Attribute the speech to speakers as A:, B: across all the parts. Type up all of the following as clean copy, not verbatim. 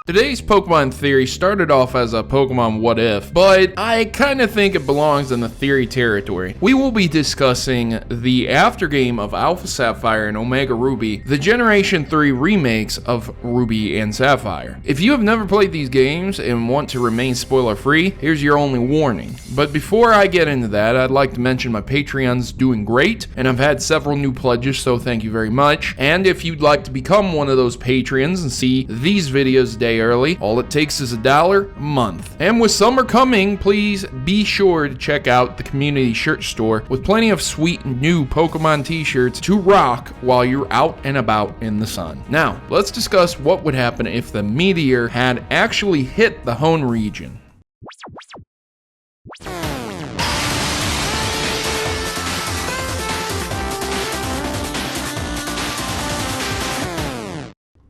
A: Today's Pokemon theory started off as a Pokemon what if, but I kind of think it belongs in the theory territory. We will be discussing the aftergame of Alpha Sapphire and Omega Ruby, the Generation 3 remakes of Ruby and Sapphire. If you have never played these games and want to remain spoiler free, here's your only warning. But before I get into that, I'd like to mention my Patreon's doing great, and I've had several new pledges, so thank you very much. And if you'd like to become one of those patrons and see these videos a day early, all it takes is $1 a month. And with summer coming, please be sure to check out the community shirt store with plenty of sweet new Pokemon t-shirts to rock while you're out and about in the sun. Now, let's discuss what would happen if the meteor had actually hit the Hoenn region.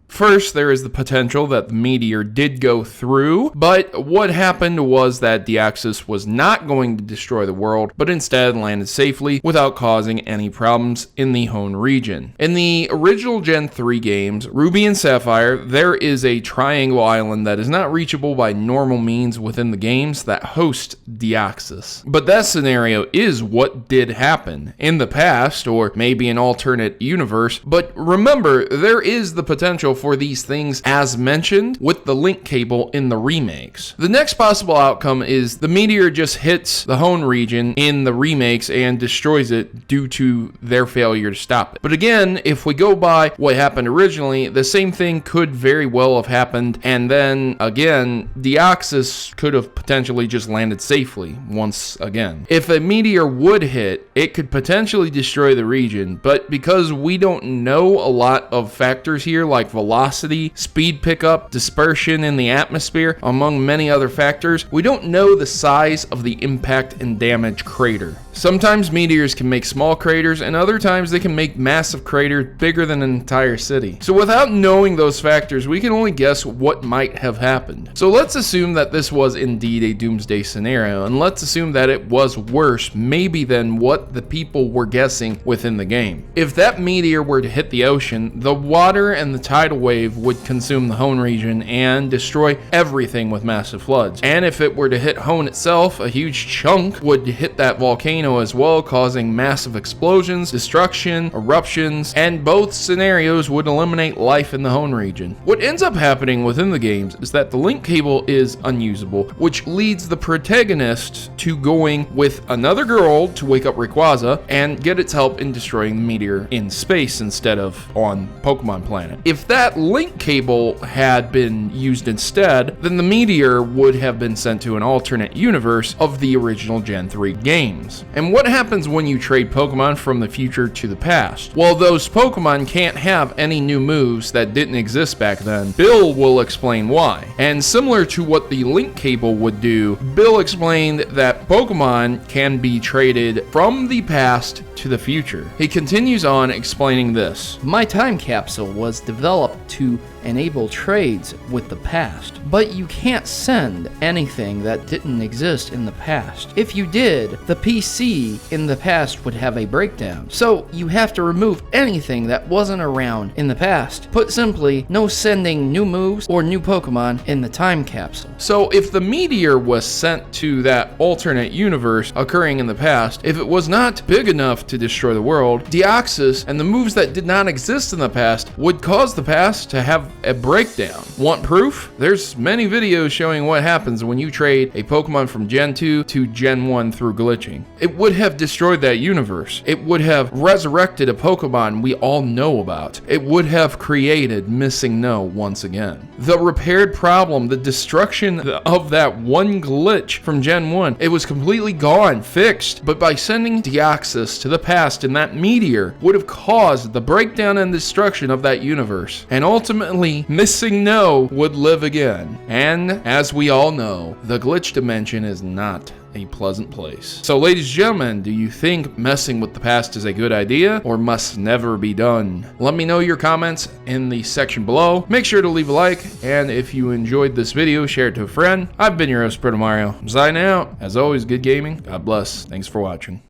A: First, there is the potential that the meteor did go through, but what happened was that Deoxys was not going to destroy the world, but instead landed safely without causing any problems in the Hoenn region. In the original Gen 3 games, Ruby and Sapphire, there is a triangle island that is not reachable by normal means within the games that host Deoxys. But that scenario is what did happen in the past, or maybe an alternate universe, but remember, there is the potential for these things as mentioned with the link cable in the remakes. The next possible outcome is the meteor just hits the Hoenn region in the remakes and destroys it due to their failure to stop it. But again, if we go by what happened originally, the same thing could very well have happened, and then again, Deoxys could have potentially just landed safely once again. If a meteor would hit, it could potentially destroy the region, but because we don't know a lot of factors here like velocity, speed pickup, dispersion in the atmosphere, among many other factors, we don't know the size of the impact and damage crater. Sometimes meteors can make small craters, and other times they can make massive craters bigger than an entire city. So without knowing those factors, we can only guess what might have happened. So let's assume that this was indeed a doomsday scenario, and let's assume that it was worse maybe than what the people were guessing within the game. If that meteor were to hit the ocean, the water and the tidal wave would consume the Hoenn region and destroy everything with massive floods. And if it were to hit Hoenn itself, a huge chunk would hit that volcano as well, causing massive explosions, destruction, eruptions, and both scenarios would eliminate life in the Hoenn region. What ends up happening within the games is that the link cable is unusable, which leads the protagonist to going with another girl to wake up Rayquaza and get its help in destroying the meteor in space instead of on Pokemon Planet. If that link cable had been used instead, then the meteor would have been sent to an alternate universe of the original Gen 3 games. And what happens when you trade Pokemon from the future to the past? Well, those Pokemon can't have any new moves that didn't exist back then. Bill will explain why. And similar to what the link cable would do, Bill explained that Pokemon can be traded from the past to the future. He continues on explaining this.
B: My time capsule was developed to enable trades with the past, but you can't send anything that didn't exist in the past. If you did, the PC in the past would have a breakdown. So you have to remove anything that wasn't around in the past. Put simply, no sending new moves or new Pokemon in the time capsule.
A: So if the meteor was sent to that alternate universe occurring in the past, if it was not big enough to destroy the world, Deoxys and the moves that did not exist in the past would cause the past to have a breakdown. Want proof? There's many videos showing what happens when you trade a Pokemon from Gen 2 to Gen 1 through glitching. It would have destroyed that universe. It would have resurrected a Pokemon we all know about. It would have created Missing No once again. The repaired problem, the destruction of that one glitch from Gen 1, it was completely gone, fixed, but by sending Deoxys to the past in that meteor would have caused the breakdown and destruction of that universe. And ultimately, Missing No would live again. And as we all know, the glitch dimension is not a pleasant place. So ladies and gentlemen, do you think messing with the past is a good idea or must never be done? Let me know your comments in the section below. Make sure to leave a like, and if you enjoyed this video, share it to a friend. I've been your host, Protomario. I'm signing out. As always, good gaming. God bless. Thanks for watching.